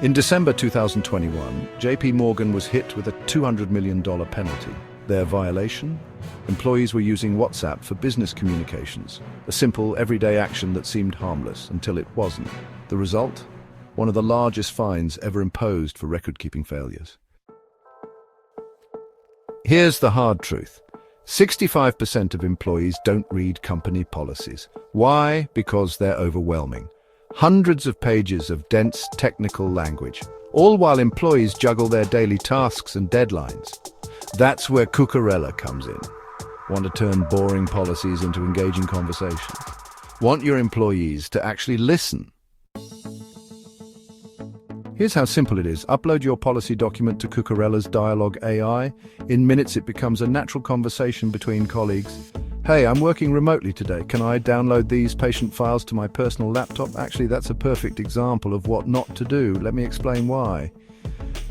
In December 2021, JP Morgan was hit with a $200 million penalty. Their violation? Employees were using WhatsApp for business communications, a simple, everyday action that seemed harmless until it wasn't. The result? One of the largest fines ever imposed for record-keeping failures. Here's the hard truth. 65% of employees don't read company policies. Why? Because they're overwhelming. Hundreds of pages of dense technical language, all while employees juggle their daily tasks and deadlines. That's where Cucurella comes in. Want to turn boring policies into engaging conversations? Want your employees to actually listen? Here's how simple it is. Upload your policy document to Cucurella's Dialogue AI. In minutes, it becomes a natural conversation between colleagues. Hey, I'm working remotely today. Can I download these patient files to my personal laptop? Actually, that's a perfect example of what not to do. Let me explain why.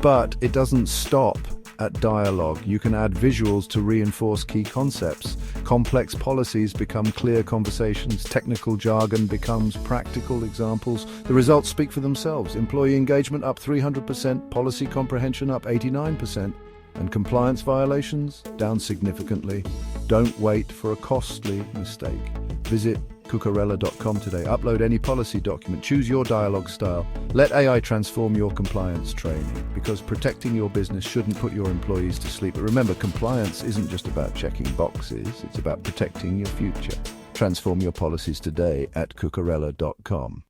But it doesn't stop at dialogue. You can add visuals to reinforce key concepts. Complex policies become clear conversations. Technical jargon becomes practical examples. The results speak for themselves. Employee engagement up 300%, policy comprehension up 89%, and compliance violations down significantly. Don't wait for a costly mistake. Visit Cucurella.com today. Upload any policy document. Choose your dialogue style. Let AI transform your compliance training, because protecting your business shouldn't put your employees to sleep. But remember, compliance isn't just about checking boxes. It's about protecting your future. Transform your policies today at Cucurella.com.